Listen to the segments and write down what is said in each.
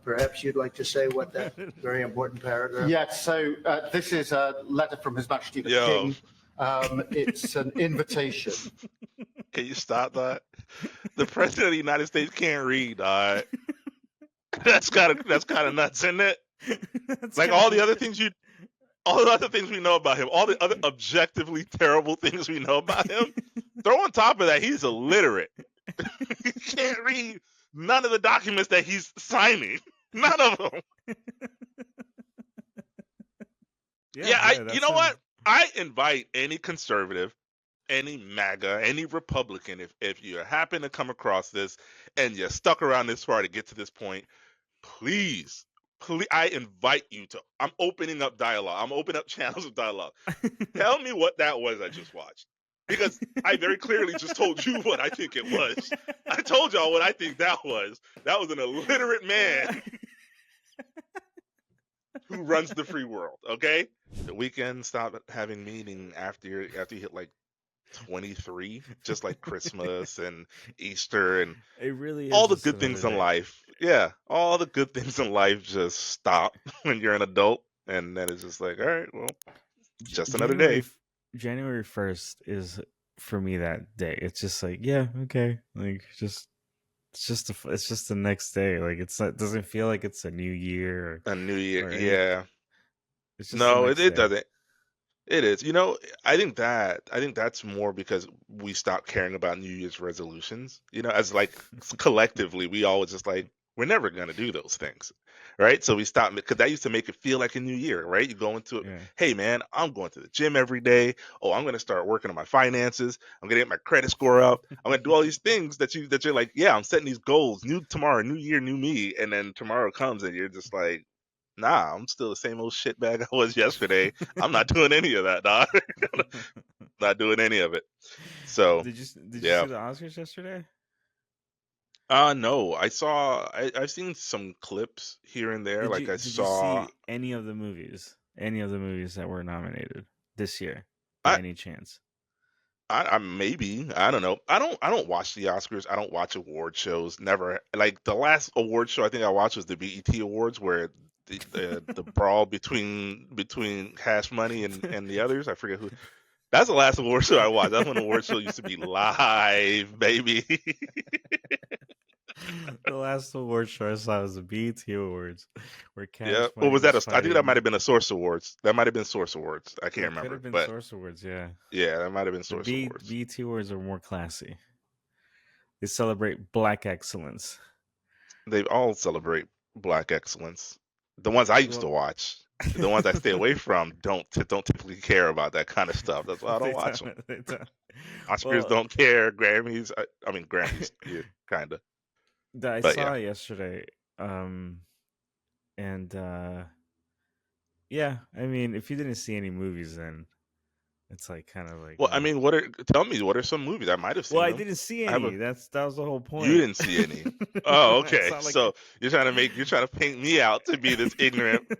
Perhaps you'd like to say what that very important paragraph. Yes, so this is a letter from His Majesty the King. It's an invitation. Can you stop that? The President of the United States can't read. That's kind of nuts, isn't it? Like all the other things we know about him, all the other objectively terrible things we know about him. Throw on top of that, he's illiterate. He can't read none of the documents that he's signing. None of them. You know what? I invite any conservative, any MAGA, any Republican, if you happen to come across this and you're stuck around this far to get to this point, please, I invite you to. I'm opening up dialogue. I'm opening up channels of dialogue. Tell me what that was I just watched. Because I very clearly just told you what I think it was. I told y'all what I think that was. That was an illiterate man who runs the free world, okay? The weekend stopped having meaning after you hit like 23, just like Christmas and Easter and it really is all the good things in life. Yeah, all the good things in life just stop when you're an adult, and then it's just like, all right, well, just another day. January 1st is for me that day. It's just like, yeah, okay, like it's just the next day. Like it doesn't feel like it's a new year. Yeah. It's just it doesn't. It is. You know, I think that's more because we stopped caring about New Year's resolutions. You know, as like collectively, we always just like, we're never going to do those things. Right. So we stopped, because that used to make it feel like a new year. Right. You go into it. Yeah. Hey, man, I'm going to the gym every day. Oh, I'm going to start working on my finances. I'm going to get my credit score up. I'm going to do all these things that you're like, yeah, I'm setting these goals. New tomorrow, new year, new me. And then tomorrow comes and you're just like, nah, I'm still the same old shitbag I was yesterday. I'm not doing any of that, dog. Not doing any of it. So did you see the Oscars yesterday? No, I've seen some clips here and there. Did you see any of the movies that were nominated this year by any chance? I maybe, I don't know. I don't watch the Oscars. I don't watch award shows. Never. Like the last award show I think I watched was the BET Awards, where the brawl between Cash Money and the others. I forget who. That's the last award show I watched. That's when the award show used to be live, baby. The last award show I saw was the BET Awards, where Cash Money. What was that? I think that might have been a Source Awards. That might have been Source Awards. I can't remember. Could have been Source Awards, yeah. Yeah, that might have been Source Awards. BET Awards are more classy. They celebrate Black excellence. They all celebrate Black excellence. The ones I used to watch, the ones I stay away from, don't typically care about that kind of stuff. That's why I don't watch them. Oscars don't care. Grammys, I mean Grammys, yeah, kind of. That I saw yesterday, and yeah, I mean, if you didn't see any movies, then it's like kind of like. Well, I mean, tell me, what are some movies I might have seen? Well, I didn't see any. That was the whole point. You didn't see any. Oh, okay. So you're trying to paint me out to be this ignorant,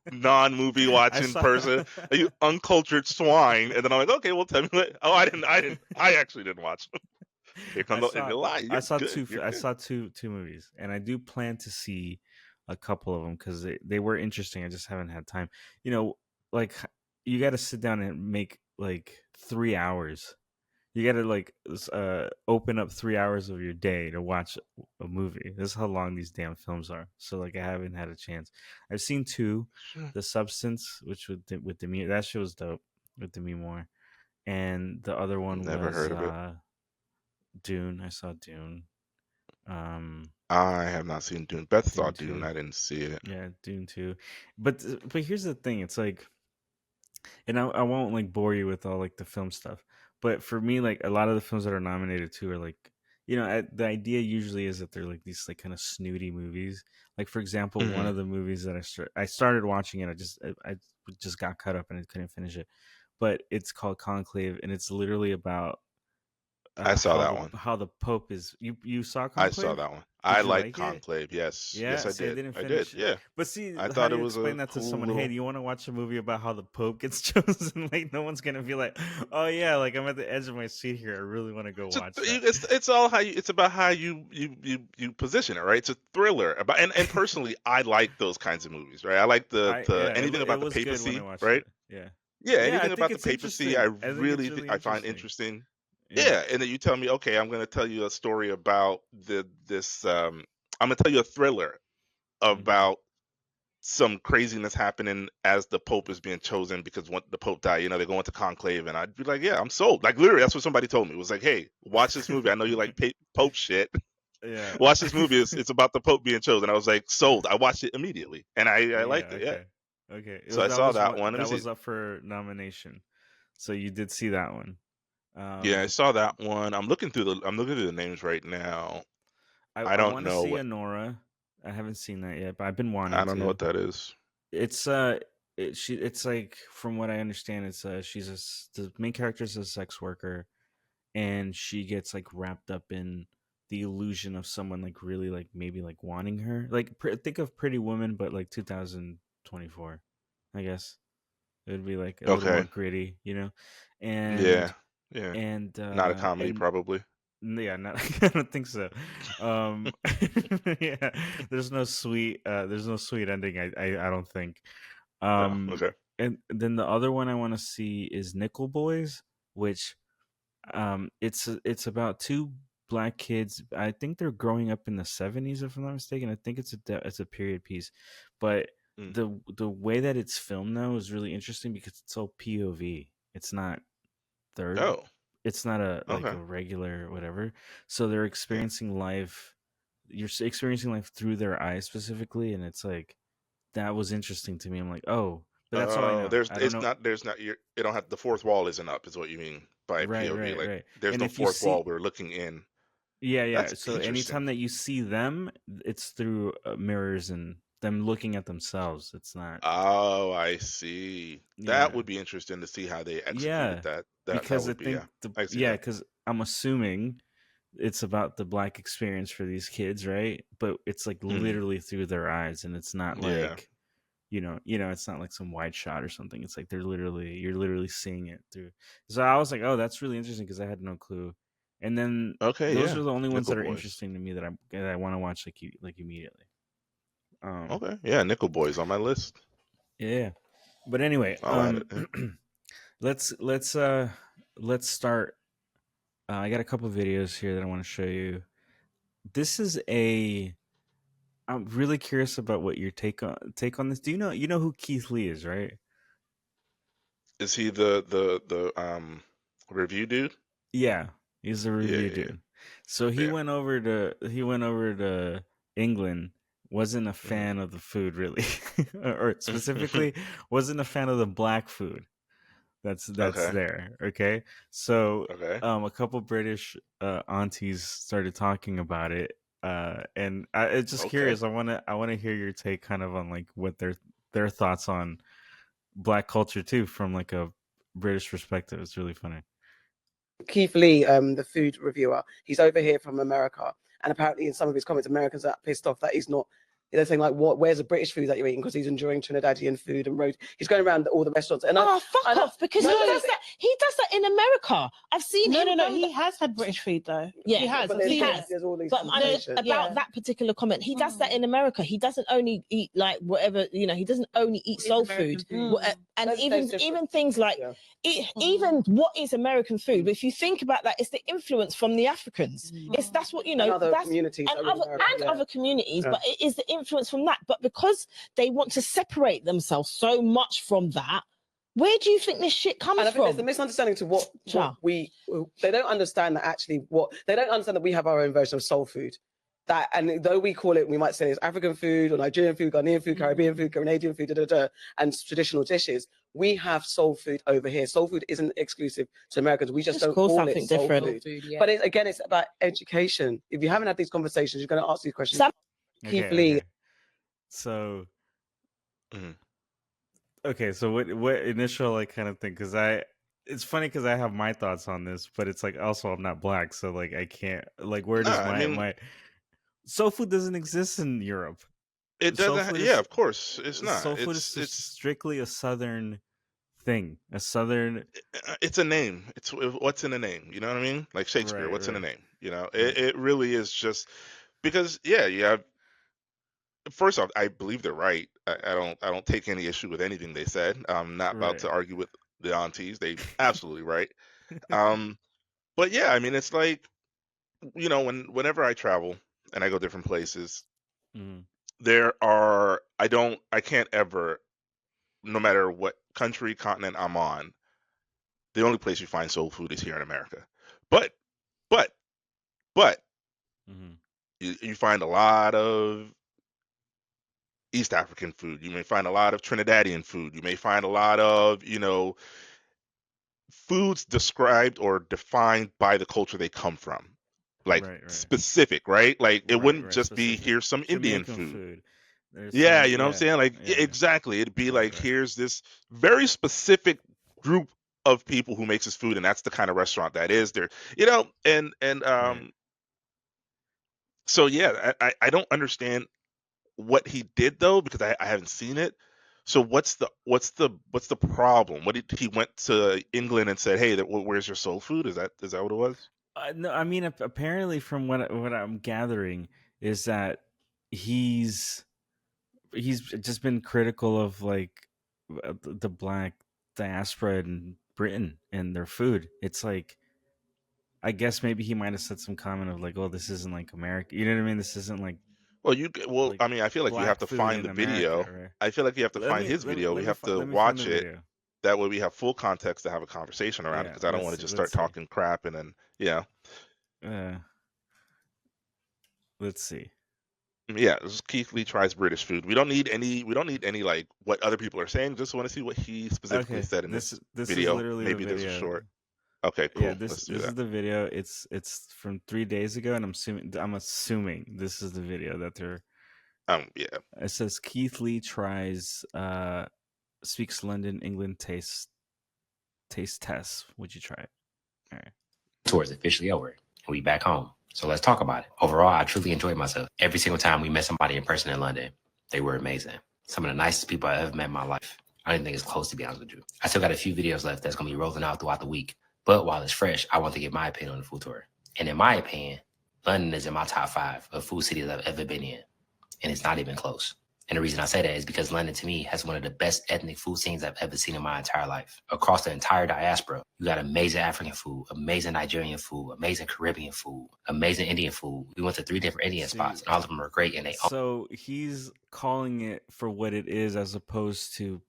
non-movie watching person, you uncultured swine, and then I'm like, okay, well, tell me what. Oh, I actually didn't watch them. Here comes I saw two movies, and I do plan to see a couple of them because they were interesting. I just haven't had time. You know, like you got to sit down and make like 3 hours. You got to like open up 3 hours of your day to watch a movie. This is how long these damn films are. So like I haven't had a chance. I've seen two, The Substance, which with Demi, that show was dope with Demi Moore, and the other one Never was heard of it. Dune. I saw Dune. I have not seen Dune. Beth saw Dune. I didn't see it. Yeah, Dune 2. But here's the thing. It's like, and I won't like bore you with all like the film stuff. But for me, like a lot of the films that are nominated too are like, you know, the idea usually is that they're like these like kind of snooty movies. Like for example, one of the movies that I started watching it, I just got caught up and I couldn't finish it. But it's called Conclave, and it's literally about I saw that one. how the Pope is. You saw I Conclave? saw that one. Did I you like like it? Conclave. Yes. Yeah, Yes, I see, I did. didn't I did. finish it. Yeah. But see, I how thought do it you was explain a that to cool someone? little. Hey, do you want to watch a movie about how the Pope gets chosen? Like, no one's gonna be like, oh yeah, like I'm at the edge of my seat here. I really want to go watch that. It's all how you. It's about how you position it, right? It's a thriller about, and personally, I like those kinds of movies, right? I like the anything It about the was good when I papacy, watched right? it. Yeah, Yeah, yeah, I anything think about the it's papacy, interesting. I think it's really I find interesting. interesting. Yeah, Yeah, and then you tell me, okay, I'm going to tell you a story about this. I'm going to tell you a thriller hmm about some craziness happening as the Pope is being chosen because when the Pope died, they're going to conclave, and I'd be like, yeah, I'm sold. Like literally, that's what somebody told me. It was like, hey, watch this movie. I know you like Pope shit. yeah, Watch this movie. It's about the Pope being chosen. I was like, sold. I watched it immediately, and I yeah. liked it. Yeah. Okay. So I saw that one. Let me That see. was up for nomination. So you did see that one. Yeah, I saw that one. I'm looking through the names right now. I I don't want to know see what Honora. I haven't seen that yet, but I've been I wanting don't know to. what that is. It's it's like from what I understand, it's she's the main character is a sex worker, and she gets like wrapped up in the illusion of someone like really like maybe like wanting her. Like think of Pretty Woman, but like 2024, I guess it would be like a little more Okay. gritty, Yeah. and Yeah. and Not a comedy, and probably. yeah, not, I don't think so. Um, yeah, there's no sweet ending. I don't think. No. Um, Okay. and then the other one I want to see is Nickel Boys, which it's about two black kids. I think they're growing up in the 70s, if I'm not mistaken. I think it's a period piece, but Mm. the way that it's filmed now is really interesting because it's all POV. It's not third. Oh. It's not a like Okay. a regular whatever. So they're Yeah. experiencing life. You're experiencing life through their eyes specifically, and it's like that was interesting to me. I'm like, oh, but that's all I Oh, know. I don't know. there's not you don't have the fourth wall isn't up is what you mean by Right, POV. right, Like right. there's And no if you fourth wall. see, We're looking in. yeah, yeah. That's So interesting. anytime that you see them, it's through mirrors and them looking at themselves. It's not. Oh, I see. That Yeah, would be interesting to see how they executed yeah. that. That Because I would be, think yeah. I see that. because I'm assuming it's about the black experience for these kids, right? But it's like Mm. literally through their eyes, and it's not Yeah. like it's not like some wide shot or something. It's like you're literally seeing it through. So I was like, oh, that's really interesting because I had no clue. And then Okay, those yeah. are the only ones Nickel that are Boys. interesting to me that I want to watch like immediately. Okay. Yeah, Nickel Boys on my list. Yeah. But anyway, I'll add it. Yeah. let's start. I got a couple of videos here that I want to show you. This is I'm really curious about what your take on this. Do you know who Keith Lee is, right? Is he the review dude? Yeah, he's a Yeah, review yeah, dude. So yeah. he went over to England, wasn't a Mhm. fan of the food really, or specifically wasn't a fan of the black food that's Okay. there. Okay, so Okay. a couple British aunties started talking about it, and it's just Okay. curious. I wanna hear your take, kind of on like what their thoughts on black culture too, from like a British perspective. It's really funny. Keith Lee, the food reviewer, he's over here from America, and apparently in some of his comments, Americans are pissed off that he's not. They're saying like, "Where's the British food that you're eating?" Because he's enjoying Trinidadian food and road. He's going around all the restaurants. And fuck off! Because he does that. He does that in America. I've seen him. No. He has had British food though. Yeah, he has. But he there's, has. there's all these But conversations. about that particular comment, he does that in America. He doesn't only eat like whatever he doesn't only eat soul food. And even things like even what is American food. But if you think about that, it's the influence from the Africans. That's what and other that's communities and that are in other America, other communities. Yeah. But it is the influence from that. But because they want to separate themselves so much from that, where do you think this shit comes and I think from? there's a misunderstanding to what they don't understand that actually they don't understand that we have our own version of soul food. That, and though we call it, we might say it's African food or Nigerian food, Ghanaian food, Caribbean food, Canadian food, and traditional dishes. We have soul food over here. Soul food isn't exclusive to Americans. We just don't call it soul food. But again, it's about education. If you haven't had these conversations, you're going to ask these questions. Keith Lee. Okay. So, okay. So what initial like kind of thing? Because It's funny because I have my thoughts on this, but it's like also I'm not black, so like I can't like where does my soul food doesn't exist in Europe. It doesn't. Yeah, of course, it's not. Soul food is strictly a southern thing. A southern. It's a name. It's what's in a name. You know what I mean? Like Shakespeare. What's in a name? You know, it really is just because you have. First off, I believe they're right. I don't take any issue with anything they said. I'm not about to argue with the aunties. They absolutely right. But yeah, I mean, it's like, whenever I travel and I go different places, I can't ever, no matter what country, continent I'm on, the only place you find soul food is here in America. But you find a lot of East African food. You may find a lot of Trinidadian food. You may find a lot of, foods described or defined by the culture they come from. Like specific, right? Like it wouldn't just specific. Be here's some Indian food. Yeah, you know what I'm saying? Like exactly. It'd be like here's this very specific group of people who makes this food, and that's the kind of restaurant that is there. So yeah, I don't understand what he did though, because I haven't seen it. So what's the problem? What did he went to England and said, "Hey, where's your soul food?" Is that what it was? No, I mean apparently from what I'm gathering is that he's just been critical of like the black diaspora in Britain and their food. It's like I guess maybe he might have said some comment of like, "Oh, this isn't like America." You know what I mean? This isn't like. Like, I mean, I feel like you have to find the video. America, right? I feel like you have to find his video. We have to watch it. Video. That way we have full context to have a conversation around it, because I don't want to just start talking crap and then let's see. Yeah, this is Keith Lee tries British food. We don't need any like what other people are saying. Just want to see what he specifically said in this video. Is literally maybe the video. This is short. Okay, cool. Yeah, this is the video. It's from 3 days ago, and I'm assuming this is the video that they're. Yeah. It says Keith Lee tries speaks London England taste test. Would you try it? All right. Tour is officially over, and we back home. So let's talk about it. Overall, I truly enjoyed myself. Every single time we met somebody in person in London, they were amazing. Some of the nicest people I've ever met in my life. I don't even think it's close, to be honest with you. I still got a few videos left that's going to be rolling out throughout the week. But while it's fresh, I want to get my opinion on the food tour. And in my opinion, London is in my top 5 of food cities I've ever been in. And it's not even close. And the reason I say that is because London, to me, has one of the best ethnic food scenes I've ever seen in my entire life. Across the entire diaspora, you got amazing African food, amazing Nigerian food, amazing Caribbean food, amazing Indian food. We went to 3 different Indian spots, and all of them are great. And so he's calling it for what it is, as opposed to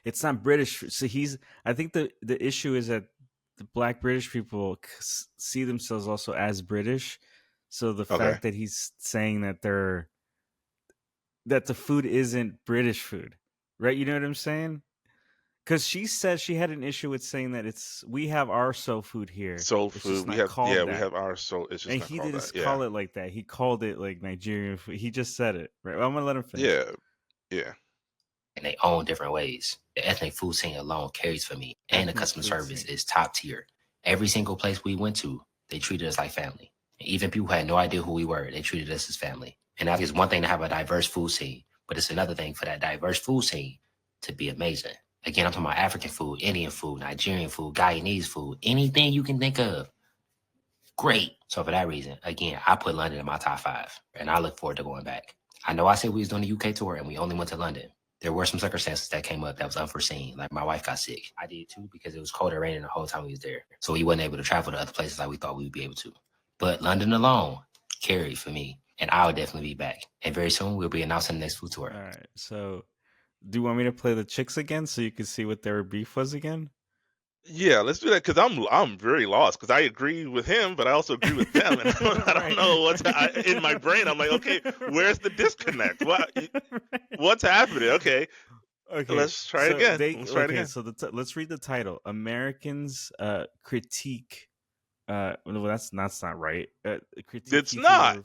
it's not British. So I think the issue is that the Black British people see themselves also as British. So the fact that he's saying that that the food isn't British food, right? You know what I'm saying? Because she said she had an issue with saying that we have our soul food here. Soul food, we have our soul. It's just and he didn't call it like that. He called it like Nigerian food. He just said it, right? Well, I'm gonna let him finish. Yeah. In their own different ways. The ethnic food scene alone carries for me, and the customer service is top tier. Every single place we went to, they treated us like family. And even people who had no idea who we were, they treated us as family. And I think it's one thing to have a diverse food scene, but it's another thing for that diverse food scene to be amazing. Again, I'm talking about African food, Indian food, Nigerian food, Guyanese food, anything you can think of. Great. So for that reason, again, I put London in my top 5, and I look forward to going back. I know I said we was doing a UK tour and we only went to London. There were some circumstances that came up that was unforeseen. Like my wife got sick. I did too, because it was cold and raining the whole time we was there. So we wasn't able to travel to other places like we thought we would be able to. But London alone carried for me, and I would definitely be back. And very soon we'll be announcing the next food tour. All right. So do you want me to play the chicks again so you can see what their beef was again? Yeah, let's do that, because I'm very lost, because I agree with him, but I also agree with them, and I don't know what's in my brain. I'm like, okay, where's the disconnect? What's happening? Okay, let's try it again. So let's read the title: Americans critique. Well, that's not right. Critique. It's not.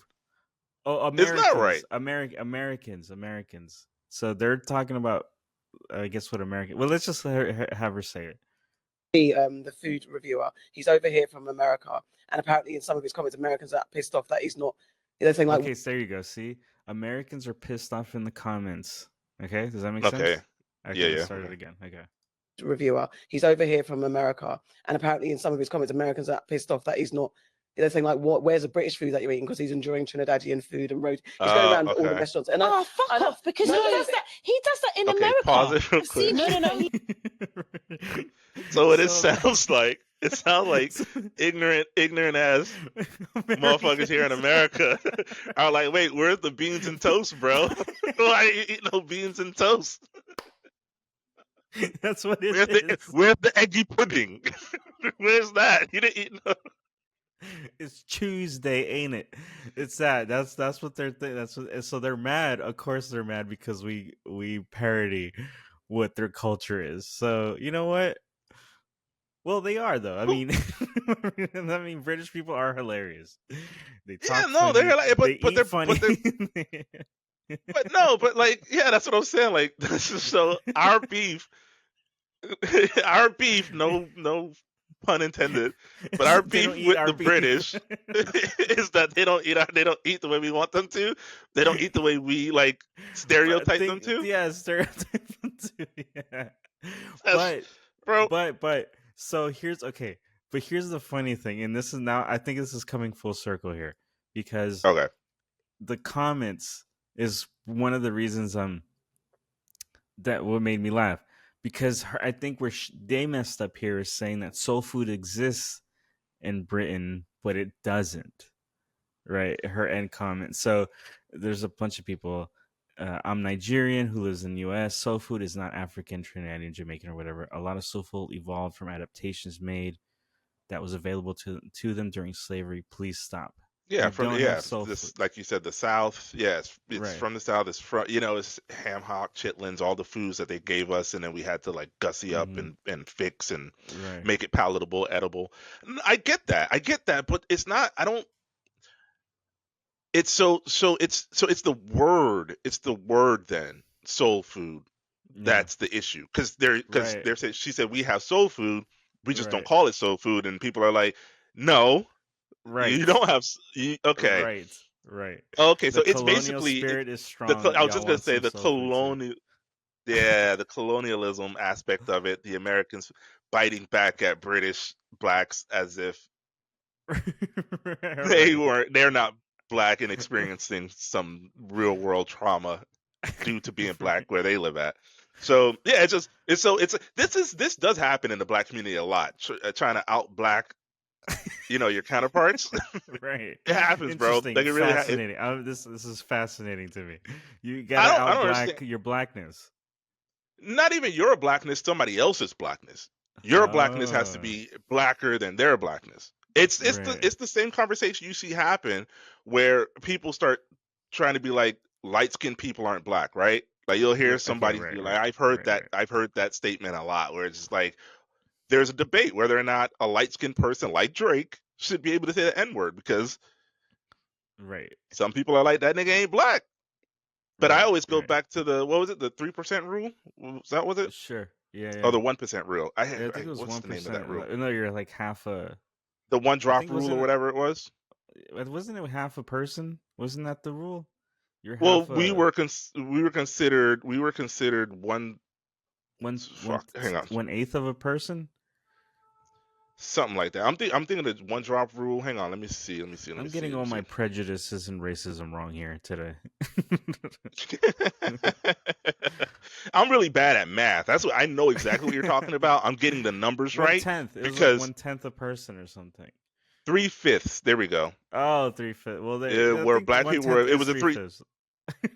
Americans, it's not right. Americans. So they're talking about, I guess, what American. Well, let's just have her say it. the food reviewer. He's over here from America, and apparently in some of his comments, Americans are pissed off that he's not. They're saying like, okay, so there you go. See, Americans are pissed off in the comments. Okay, does that make Okay. sense? Okay, Yeah, let's yeah. start it Okay. again. Okay. reviewer. He's over here from America, and apparently in some of his comments, Americans are pissed off that he's not. They're saying like, "What? Where's the British food that you're eating?" Because he's enjoying Trinidadian food and road. He's going around all the Okay. restaurants. And Oh, fuck off! Because No, he does that. He does that in Okay, America. pause it real See, quick. no. So it So- sounds like ignorant ass motherfuckers here in America are like, wait, where's the beans and toast, bro? Why do you eat no beans and toast? That's what it is. Where's the eggy pudding? Where's that? You didn't eat no. It's Tuesday, ain't it? It's that. That's what they're that's what. So they're mad. Of course they're mad because we parody what their culture is. So you know what? Well, they are though. I mean, British people are hilarious. They talk Yeah, no, they're funny, like, but they they're eat funny. but no, but like, yeah, that's what I'm saying. Like, so our beef, no pun intended, but our They don't beef eat with our the beef. British is that they don't eat the way we want them to. They don't eat the way we like stereotype them to. Yeah, stereotype them to. Yeah. That's- bro. But so here's okay. But here's the funny thing, and this is now I think this is coming full circle here because Okay. the comments is one of the reasons that what made me laugh because I think where they messed up here is saying that soul food exists in Britain, but it doesn't. Right, her end comment. So there's a bunch of people. I'm Nigerian who lives in the U.S. Soul food is not African, Trinidadian, Jamaican, or whatever. A lot of soul food evolved from adaptations made that was available to them during slavery. Please stop. Yeah, We from don't have soul this, food. like you said, the South. Yeah, it's Right. from the South. It's from it's ham hock, chitlins, all the foods that they gave us, and then we had to like gussy up Mhm. and fix and Right. make it palatable, edible. I get that, but it's not. I don't. It's it's the word. It's the word then soul food. Yeah. That's the issue because Right. they're saying she said we have soul food. We just don't Right. call it soul food, and people are like, no, Right. you don't have. Okay. Right. Okay, The so it's colonial basically spirit is strong. I was just Y'all gonna want say some the soul food too. the colonialism aspect of it, the Americans biting back at British blacks as if they're not black and experiencing some real world trauma due to being black where they live at. So yeah, this does happen in the black community a lot, trying to out black, your counterparts. Right. It happens, bro. Interesting. Like it really fascinating. This is fascinating to me. You I gotta don't out black understand. your blackness. Not even your blackness, somebody else's blackness. Your blackness has to be blacker than their blackness. It's Right. the same conversation you see happen where people start trying to be like light skinned people aren't black, right? Like you'll hear Okay, somebody right, be right, like, I've heard right, that right. I've heard that statement a lot where it's just like there's a debate whether or not a light skinned person like Drake should be able to say the N-word because Right. some people are like that nigga ain't black. But I Right, always go right. back to the what was it, the 3% rule? Was it? Sure. Yeah. Oh, the 1% rule. Yeah, I think it was What's the name of that 1%. rule? No, you're like half a. The one drop think rule or wasn't it- whatever it was. Wasn't it half a person? Wasn't that the rule? You're Well, half we a, were considered one. one Fuck, hang on, 1/8 of a person. something like that. I'm thinking the one drop rule. Hang on, let me see. I'm getting all my prejudices and racism wrong here today. I'm really bad at math. That's what I know exactly what you're talking about. I'm getting the numbers right 1/10. It was because like 1/10 a person or something. 3/5. There we go. Oh, 3/5. Well, I Where think black people were, 1/10 it was is a 3. 3/5.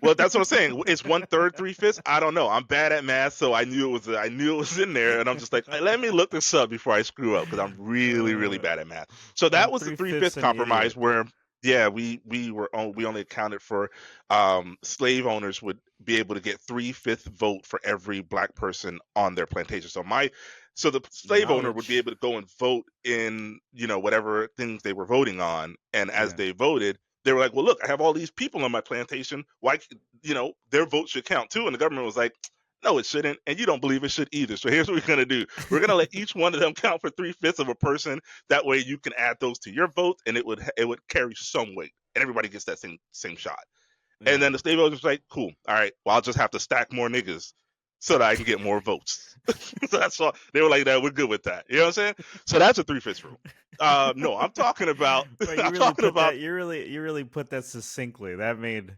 Well, that's what I'm saying. It's 1/3, 3/5. I don't know. I'm bad at math, so I knew it was in there, and I'm just like, let me look this up before I screw up because I'm really, really bad at math. So that I'm was the 3/5 3/5 an compromise idiot. where, yeah, we only accounted for slave owners would be able to get 3/5 vote for every black person on their plantation. So the slave owner would be Knowledge. able to go and vote in whatever things they were voting on, and as Yeah. they voted, they were like, well, look, I have all these people on my plantation. Why, their vote should count too. And the government was like, No, it shouldn't, and you don't believe it should either. So here's what we're gonna do: we're gonna let each one of them count for 3/5 of a person. That way, you can add those to your vote, and it would carry some weight, and everybody gets that same shot. Yeah. And then the state voters was like, "Cool, all right. Well, I'll just have to stack more niggas so that I can get more votes." So that's all. They were like, "No, we're good with that." You know what I'm saying? So that's a 3/5 rule. No, I'm talking about. But you I'm really talking put about. that. You really put that succinctly. That made.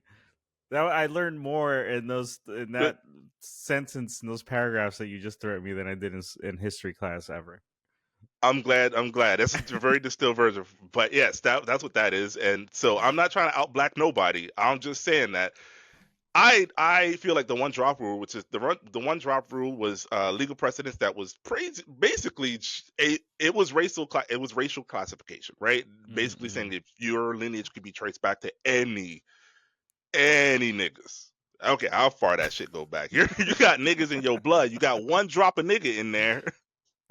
That I learned more in that sentence in those paragraphs that you just threw at me than I did in history class ever. I'm glad. That's a very distilled version, but yes, that's what that is. And so I'm not trying to out black nobody. I'm just saying that I feel like the one drop rule, which is the one drop rule, was legal precedence that was basically it was racial classification, right? Basically saying if your lineage could be traced back to any niggas. Okay, how far that shit go back? You got niggas in your blood. You got one drop of nigga in there.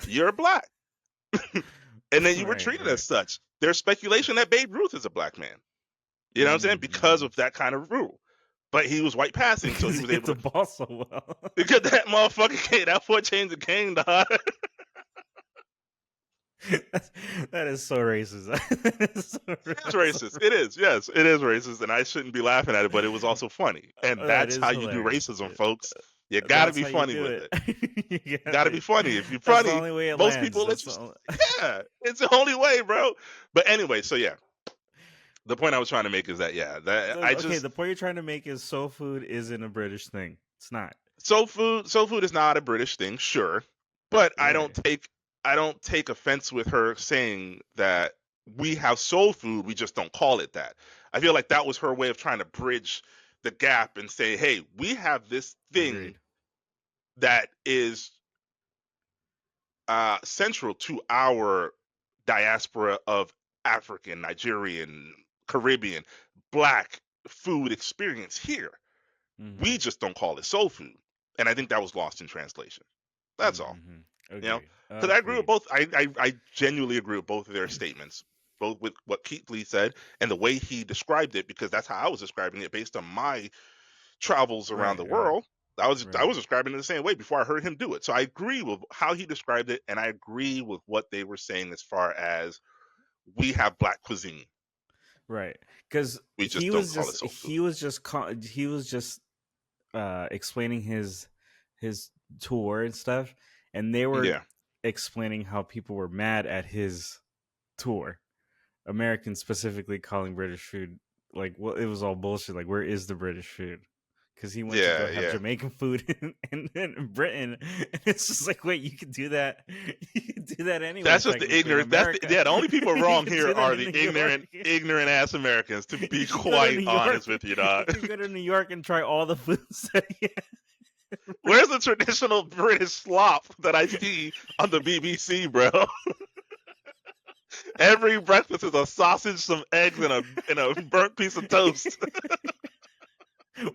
You're black. And then you were treated as such. There's speculation that Babe Ruth is a black man. You know what I'm saying? Because of that kind of rule. But he was white passing, so he was able to ball so well. Because that motherfucker that boy changed the game, dog. That is so racist. It's racist. It is. Yes, it is racist, and I shouldn't be laughing at it, but it was also funny. And that's how you do racism, folks. You gotta be funny with it. You gotta be funny. If you're funny, the only way it most lands. people yeah, it's the only way, bro. But anyway, so yeah. The point I was trying to make is that the point you're trying to make is soul food isn't a British thing. It's not. Soul food is not a British thing, sure. But I don't take offense with her saying that we have soul food, we just don't call it that. I feel like that was her way of trying to bridge the gap and say, hey, we have this thing that is central to our diaspora of African, Nigerian, Caribbean, black food experience here. We just don't call it soul food. And I think that was lost in translation. That's all. You know, because I agree with both. I genuinely agree with both of their statements, both with what Keith Lee said and the way he described it, because that's how I was describing it based on my travels around the world. I was describing it the same way before I heard him do it. So I agree with how he described it, and I agree with what they were saying as far as we have black cuisine. Right, because he was just explaining his tour and stuff, and they were explaining how people were mad at his tour. Americans specifically calling British food like, well, it was all bullshit. Like, where is the British food? Because he went to go have Jamaican food in Britain, and it's just like, wait, you can do that? You can do that anyway. That's just the ignorant. The only people wrong here are the ignorant ass Americans. To be quite honest with you, dog. You go to New York and try all the foods. Where's the traditional British slop that I see on the BBC, bro? Every breakfast is a sausage, some eggs, and a burnt piece of toast.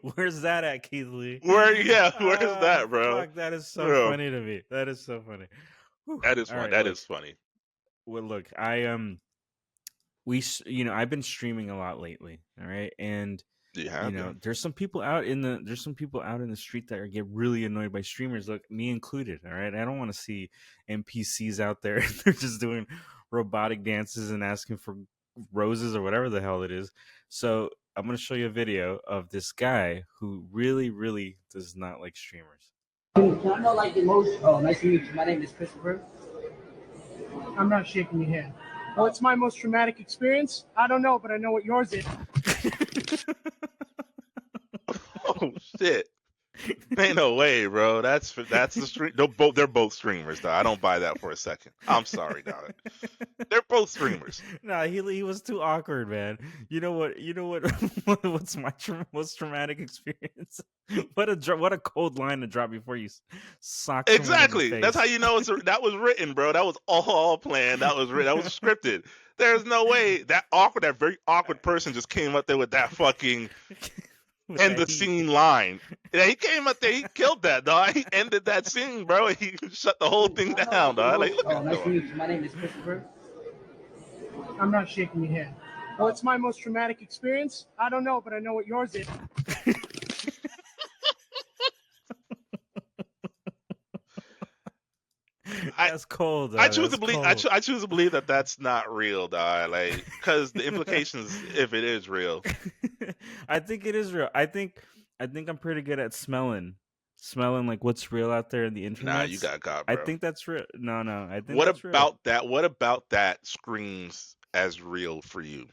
Where's that at, Keith Lee? Where's that, bro? Fuck, that is so funny to me. That is so funny. Whew. That is funny. That is funny. Well, look, I've been streaming a lot lately. All right, and there's some people out in the street that get really annoyed by streamers. Look, me included. All right, I don't want to see NPCs out there. They're just doing robotic dances and asking for roses or whatever the hell it is. So I'm going to show you a video of this guy who really, really does not like streamers. Can I know like the most? Oh, nice to meet you. My name is Christopher. I'm not shaking your hand. What's my most traumatic experience? I don't know, but I know what yours is. Oh shit! Ain't no way, bro. That's the stream. They're both streamers, though. I don't buy that for a second. I'm sorry, dog. They're both streamers. No, he was too awkward, man. You know what? What's my most traumatic experience? What a cold line to drop before you sock. Exactly. That's how you know that was written, bro. That was all planned. That was written. That was scripted. There's no way that very awkward person just came up there with that fucking. End the scene line. Yeah, he came up there. He killed that, dog. He ended that scene, bro. He shut the whole thing down, dog. Like, look at nice to meet you. My name is Christopher. I'm not shaking your hand. What's my most traumatic experience? I don't know, but I know what yours is. That's cold. I choose That's to believe. cold. I choose to believe that that's not real, dog. Like, because the implications, if it is real, I think it is real. I think I'm pretty good at smelling like what's real out there in the internet. nah, you got God, I bro. think that's real. No, I think What that's real. about that? What about that screams as real for you?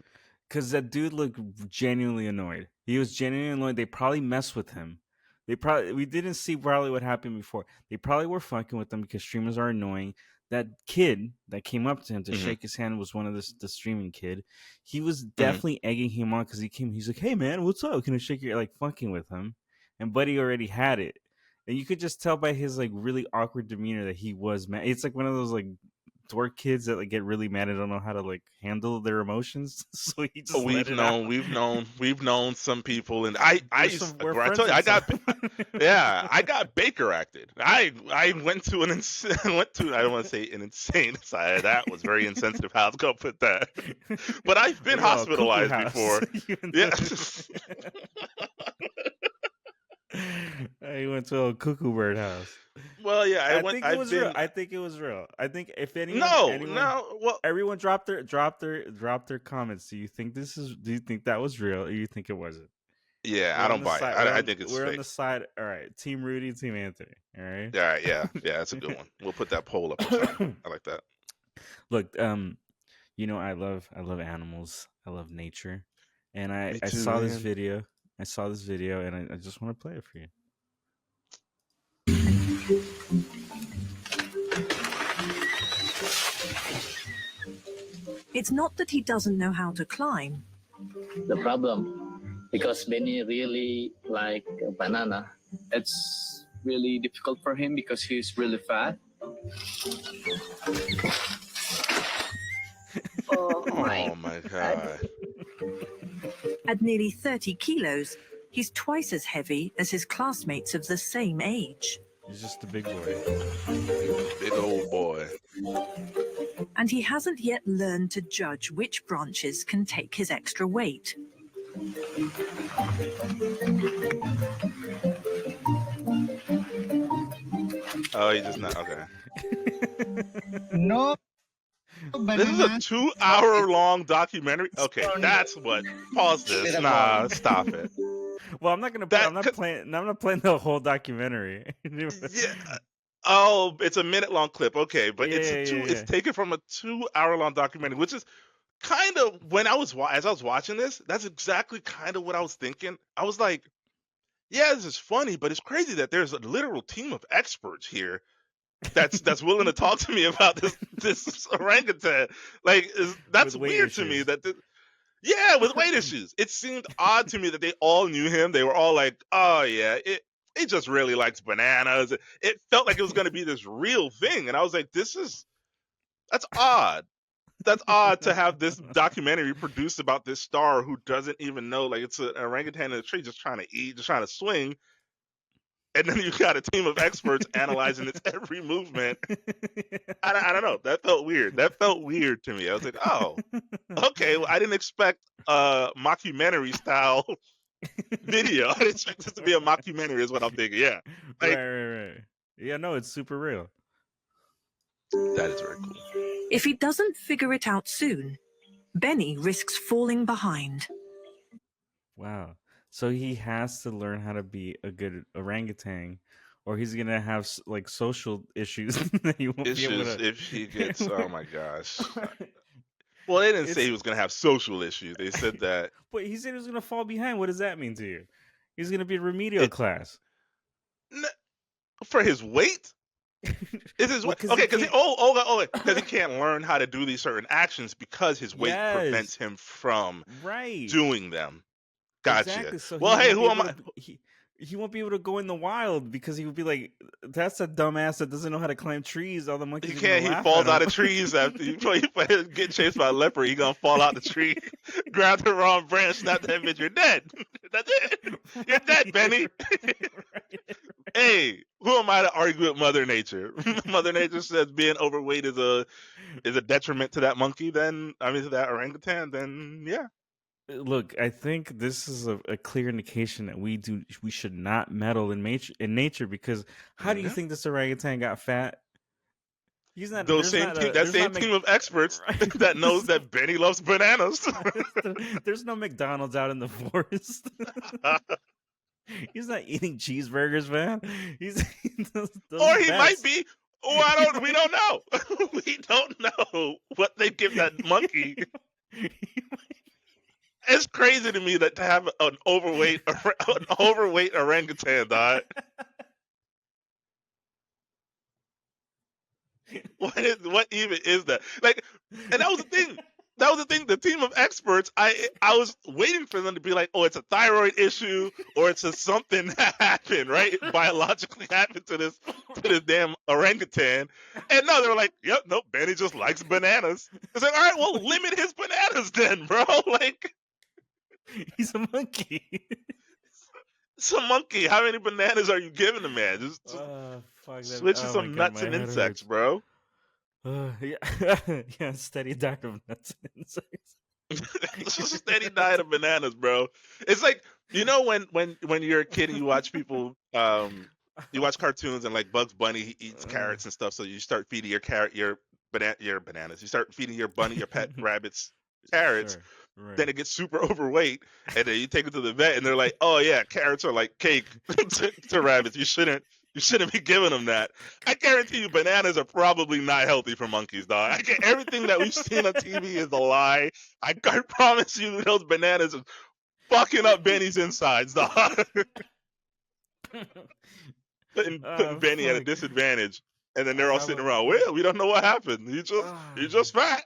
Because that dude looked genuinely annoyed. He was genuinely annoyed. They probably messed with him. We didn't see probably what happened before. They probably were fucking with him because streamers are annoying. That kid that came up to him to shake his hand was one of the streaming kid. He was definitely egging him on because he's like, "Hey man, what's up? Can I shake your," like fucking with him? And Buddy already had it. And you could just tell by his like really awkward demeanor that he was mad. It's like one of those like dork kids that like get really mad and don't know how to like handle their emotions. So he just we've known some people, and I told you I got Baker acted. I went to I don't want to say an insane side. That was very insensitive. How I was gonna put that, but I've been hospitalized before. Yeah. He went to a cuckoo bird house. Well, yeah, I think it was real. I think if anyone, well, everyone dropped their comments. Do you think that was real, or you think it wasn't? Yeah, I don't buy it. I think it's we're fake. on the side. All right, Team Rudy, Team Anthony. All right. All right, yeah, that's a good one. We'll put that poll up. I like that. Look, I love animals. I love nature, and I saw this video. I saw this video, and I just want to play it for you. It's not that he doesn't know how to climb. The problem, because Benny really like a banana. It's really difficult for him because he's really fat. Oh my God. At nearly 30 kilos, he's twice as heavy as his classmates of the same age. He's just a big boy. Big old boy. And he hasn't yet learned to judge which branches can take his extra weight. Oh, he just not okay. No. This is a 2-hour-long documentary. Okay, that's what. Pause this. Nah, stop it. Well, I'm not gonna. I'm not playing the whole documentary. Yeah. Oh, it's a minute-long clip. Okay, but it's taken from a 2-hour-long documentary, which is kind of as I was watching this. That's exactly kind of what I was thinking. I was like, yeah, this is funny, but it's crazy that there's a literal team of experts here that's willing to talk to me about this orangutan. Like, that's weird to me. Yeah, with weight issues. It seemed odd to me that they all knew him. They were all like, oh yeah, it just really likes bananas. It felt like it was going to be this real thing, and I was like, that's odd. That's odd to have this documentary produced about this star who doesn't even know, like, it's an orangutan in a tree just trying to eat, just trying to swing. And then you got a team of experts analyzing its every movement. I don't know. That felt weird. That felt weird to me. I was like, oh, okay. Well, I didn't expect a mockumentary style video. I didn't expect this to be a mockumentary is what I'm thinking. Yeah. Like, right. Yeah, no, it's super real. That is very cool. If he doesn't figure it out soon, Benny risks falling behind. Wow. So he has to learn how to be a good orangutan, or he's gonna have like social issues that he won't be able to... if he gets. Oh my gosh. Well, they didn't say he was gonna have social issues. They said that. But he said he was gonna fall behind. What does that mean to you? He's gonna be a remedial class. For his weight. Is his weight? Okay, because he can't learn how to do these certain actions because his weight prevents him from doing them. Gotcha. Exactly. So well, hey, who am I? He won't be able to go in the wild because he would be like, "That's a dumbass that doesn't know how to climb trees." All the monkeys. He can't. He falls out of trees after you get chased by a leopard. He gonna fall out the tree, grab the wrong branch, snap that bitch. You're dead. That's it. You're dead, Benny. Hey, who am I to argue with Mother Nature? Mother Nature says being overweight is a detriment to that monkey. Then to that orangutan. Then yeah. Look, I think this is a clear indication that we should not meddle in nature because how do you think this orangutan got fat? He's not. That same team of experts that knows that Benny loves bananas. There's no McDonald's out in the forest. He's not eating cheeseburgers, man. Or he might be. Oh, we don't know. We don't know what they give that monkey. It's crazy to me that to have an overweight orangutan, dog. What even is that? Like, and that was the thing. The team of experts, I was waiting for them to be like, oh, it's a thyroid issue, or it's something that happened, right? Biologically happened to this damn orangutan. And no, they were like, yep, nope, Benny just likes bananas. It's like, all right, well, limit his bananas then, bro. Like, he's a monkey. It's a monkey. How many bananas are you giving the man? Just switch to some nuts and insects, bro. Yeah, steady diet of nuts and insects. It's just a steady diet of bananas, bro. It's like, you know, when you're a kid and you watch people, you watch cartoons and like Bugs Bunny, he eats carrots and stuff. So you start feeding your bananas. You start feeding your pet rabbits carrots. Sure. Right. Then it gets super overweight, and then you take it to the vet, and they're like, "Oh yeah, carrots are like cake to rabbits. You shouldn't be giving them that." I guarantee you, bananas are probably not healthy for monkeys, dog. Everything that we've seen on TV is a lie. I promise you, those bananas are fucking up Benny's insides, dog. Putting Benny at a disadvantage, and then they're all sitting around. Well, we don't know what happened. You're just fat.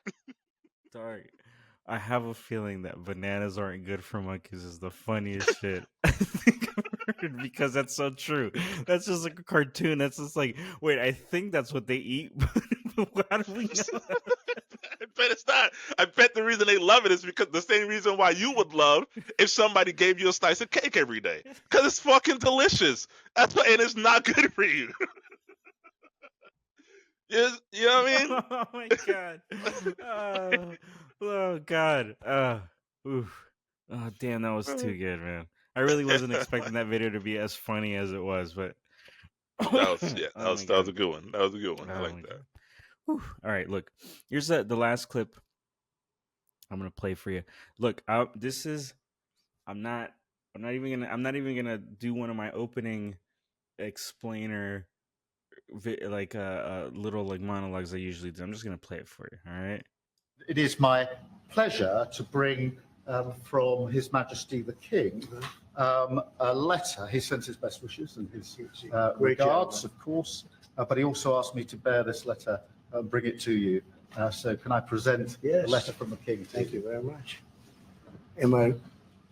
Sorry. I have a feeling that bananas aren't good for monkeys is the funniest shit I think I've heard, because that's so true. That's just like a cartoon. That's just like, wait, I think that's what they eat, but how do we know? I bet it's not. I bet the reason they love it is because the same reason why you would love if somebody gave you a slice of cake every day. Because it's fucking delicious. And it's not good for you. You know what I mean? Oh my god. Oh god. Oof. Oh damn, that was too good, man. I really wasn't expecting that video to be as funny as it was, but that was a good one. That was a good one. I like that. All right, look. Here's the last clip I'm gonna play for you. Look, I'm not even gonna do one of my opening explainer little like monologues I usually do. I'm just gonna play it for you. All right. It is my pleasure to bring from His Majesty the King a letter. He sends his best wishes and his regards, of course, but he also asked me to bear this letter and bring it to you. So can I present the letter from the King? Thank you very much. Am I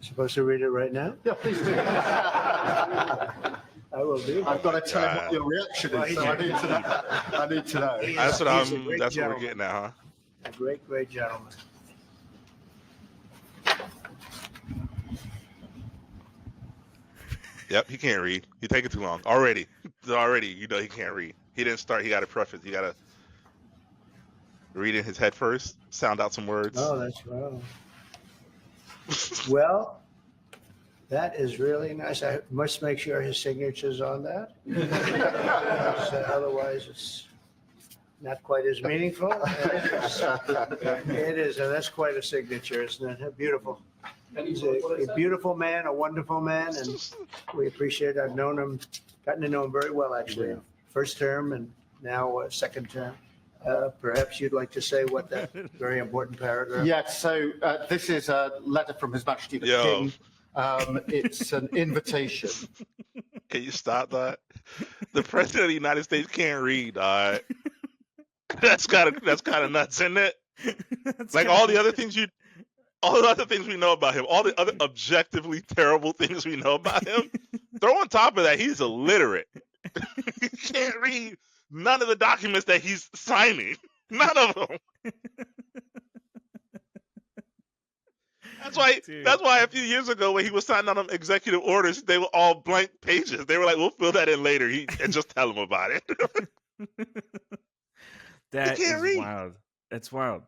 supposed to read it right now? Yeah, please do. I will do. I've got to tell him what your reaction is, so I need to know. That's what we're getting at, huh? A great gentleman. Yep, he can't read. He taking too long. Already, you know he can't read. He didn't start. He got to preface. He got to read in his head first, sound out some words. Oh, that's wrong. Well, that is really nice. I must make sure his signature's on that. Otherwise, it's not quite as meaningful. It is, and that's quite a signature, isn't it? Beautiful. He's a beautiful man, a wonderful man, and we appreciate it. I've known him, gotten to know him very well, actually. First term and now second term. Perhaps you'd like to say what that very important paragraph. Yes, so this is a letter from His Majesty the King. It's an invitation. Can you stop that? The President of the United States can't read. That's kind of nuts, isn't it? Like all the other things we know about him, all the other objectively terrible things we know about him. Throw on top of that, he's illiterate. He can't read none of the documents that he's signing. None of them. That's why a few years ago when he was signing on them executive orders, they were all blank pages. They were like, we'll fill that in later and just tell him about it. That is read. Wild. It's wild.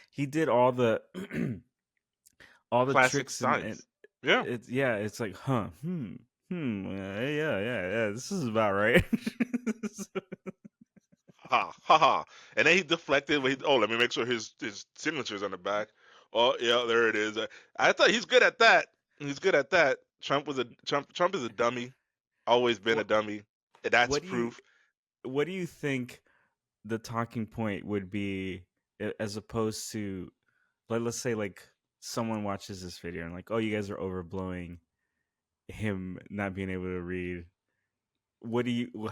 He did all the all the classic tricks science. It's like, yeah, this is about right. haha. And then he deflected. Let me make sure his signature's on the back. Oh yeah, there it is. I thought he's good at that. He's good at that. Trump is a dummy. Always been a dummy. That's proof. What do you think the talking point would be, as opposed to, let's say, like, someone watches this video and like, oh, you guys are overblowing him not being able to read.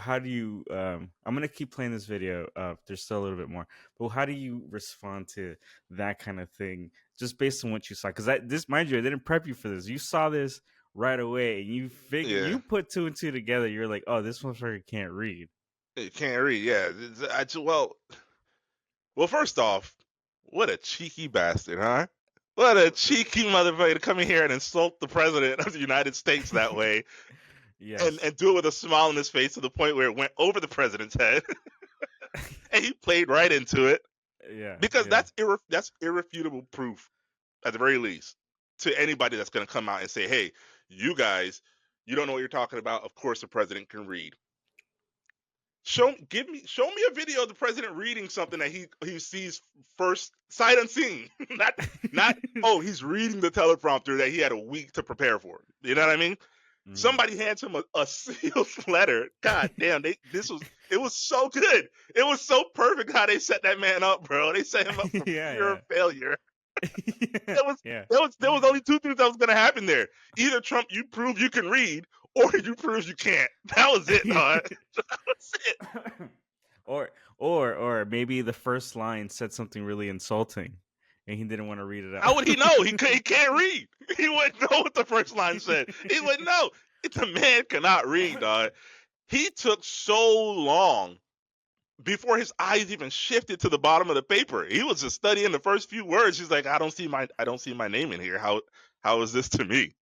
How do you I'm gonna keep playing this video. There's still a little bit more, but how do you respond to that kind of thing, just based on what you saw? Because mind you, I didn't prep you for this. You saw this right away, and you put two and two together. You're like, oh, this motherfucker can't read. It can't read. Yeah. Well, first off, what a cheeky bastard, huh? What a cheeky motherfucker to come in here and insult the president of the United States that way. Yes. And do it with a smile on his face to the point where it went over the president's head. And he played right into it. Yeah. Because that's irrefutable proof, at the very least, to anybody that's going to come out and say, hey, you guys, you don't know what you're talking about. Of course the president can read. Show me a video of the president reading something that he sees first, sight unseen. not he's reading the teleprompter that he had a week to prepare for. You know what I mean? Mm. Somebody hands him a sealed letter. God damn, it was so good. It was so perfect how they set that man up, bro. They set him up for pure failure. There was only two things that was gonna happen there. Either Trump, you prove you can read, or you prove you can't. That was it, dog. That was it. Or maybe the first line said something really insulting, and he didn't want to read it out. How would he know? He can't read. He wouldn't know what the first line said. He wouldn't know. The man cannot read, dog. He took so long before his eyes even shifted to the bottom of the paper. He was just studying the first few words. He's like, I don't see my name in here. How is this to me?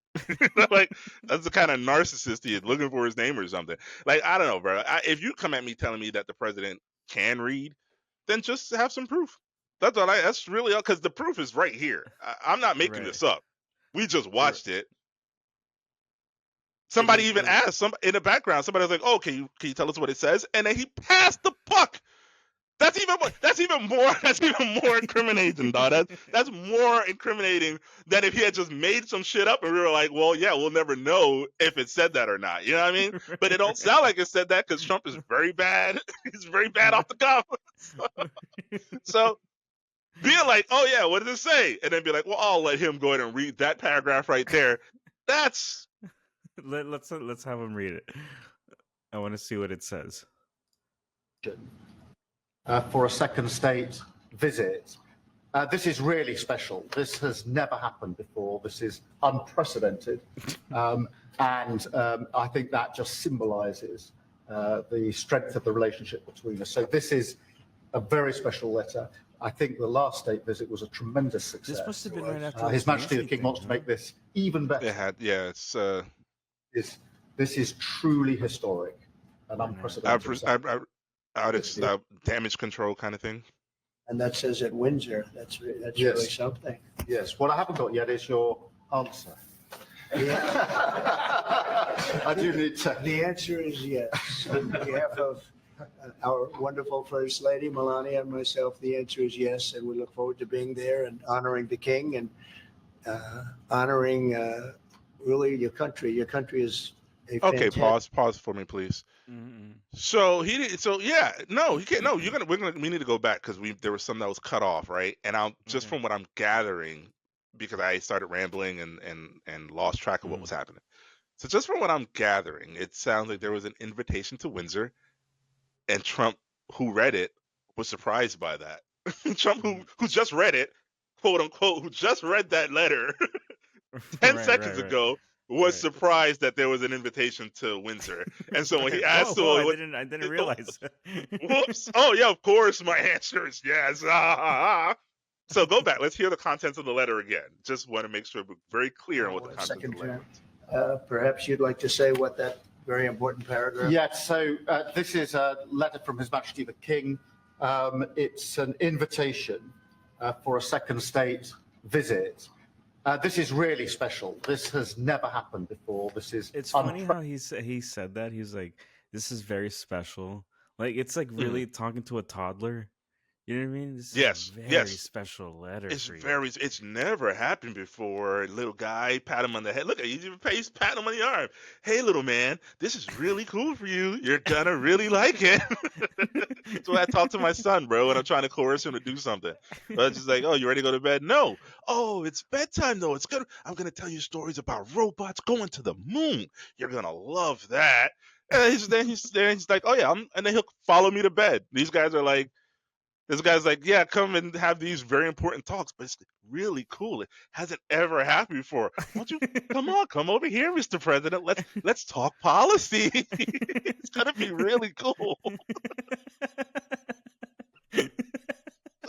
Like, that's the kind of narcissist he is, looking for his name or something. Like, I don't know, bro. If you come at me telling me that the president can read, then just have some proof. That's really all, because the proof is right here. I'm not making this up. We just watched it. Somebody even asked in the background. Somebody was like, "Oh, can you tell us what it says?" And then he passed the puck. That's even more incriminating, dog. That's more incriminating than if he had just made some shit up and we were like, well, yeah, we'll never know if it said that or not. You know what I mean? But it don't sound like it said that because Trump is very bad. He's very bad off the cuff. So being like, oh yeah, what does it say? And then be like, well, I'll let him go ahead and read that paragraph right there. That's let's have him read it. I want to see what it says. For a second state visit. This is really special. This has never happened before. This is unprecedented. And I think that just symbolizes the strength of the relationship between us. So this is a very special letter. I think the last state visit was a tremendous success. This must have been right after His Majesty the King wants to make this even better. This is truly historic and unprecedented. Damage control kind of thing. And that says at Windsor. That's really something. Yes. What I haven't got yet is your answer. I do need to. The answer is yes. On behalf of our wonderful First Lady, Melania, and myself, the answer is yes. And we look forward to being there and honoring the King and honoring really your country. Your country is a fantastic... Pause for me, please. Mm-hmm. So he did. So yeah, no, he can't. No, we need to go back because there was some that was cut off, right? And just from what I'm gathering, because I started rambling and lost track of what was happening. So just from what I'm gathering, it sounds like there was an invitation to Windsor, and Trump, who read it, was surprised by that. Trump, who just read it, quote unquote, who just read that letter 10 seconds ago. Was surprised that there was an invitation to Windsor, and so when he asked, I didn't realize. Whoops! Oh yeah, of course. My answer is yes. So go back. Let's hear the contents of the letter again. Just want to make sure we're very clear on what the contents of the letter is. Perhaps you'd like to say what that very important paragraph. Yeah. So this is a letter from His Majesty the King. It's an invitation for a second state visit. This is really special. This has never happened before. This is. It's funny how he said that. He's like, "This is very special." Like it's like really talking to a toddler. You know what I mean? This is Yes, a very yes. special letter. It's for you. very. It's never happened before. Little guy, pat him on the head. Look at you, pat him on the arm. Hey, little man, this is really cool for you. You're gonna really like it. That's what I talk to my son, bro, when I'm trying to coerce him to do something. But it's just like, oh, you ready to go to bed? No. Oh, it's bedtime though. It's good. I'm gonna tell you stories about robots going to the moon. You're gonna love that. And he's like, oh yeah, and then he'll follow me to bed. These guys are like. This guy's like, yeah, come and have these very important talks, but it's really cool. It hasn't ever happened before. Won't you come over here, Mr. President? Let's talk policy. It's gonna be really cool.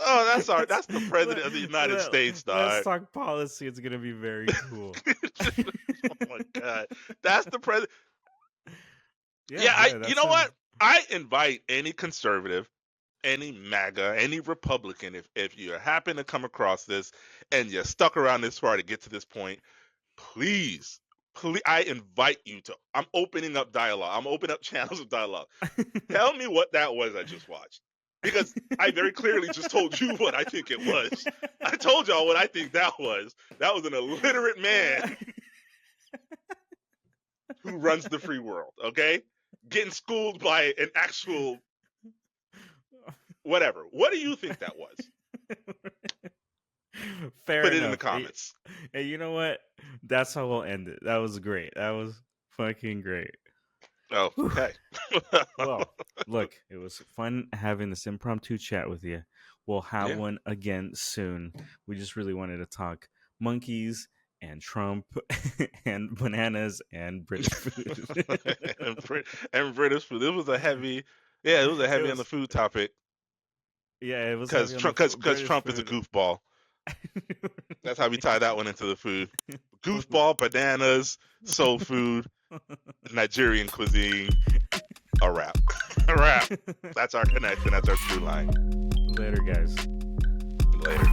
Oh, that's the president of the United States, dog. Let's talk policy. It's gonna be very cool. Oh my god, that's the president. You know what? I invite any conservative, any MAGA, any Republican, if you happen to come across this and you're stuck around this far to get to this point, please, I invite you to. I'm opening up dialogue. I'm opening up channels of dialogue. Tell me what that was I just watched. Because I very clearly just told you what I think it was. I told y'all what I think that was. That was an illiterate man who runs the free world, okay? Getting schooled by an actual whatever. What do you think that was? Fair Put it enough. in the comments. Hey, you know what? That's how we'll end it. That was great. That was fucking great. Oh, okay. Well, look, it was fun having this impromptu chat with you. We'll have one again soon. We just really wanted to talk monkeys and Trump and bananas and British food. and British food. It was a heavy, on the food topic. Yeah, it was because Trump is a goofball. That's how we tie that one into the food. Goofball, bananas, soul food, Nigerian cuisine. A wrap. A wrap. That's our connection. That's our through line. Later, guys. Later.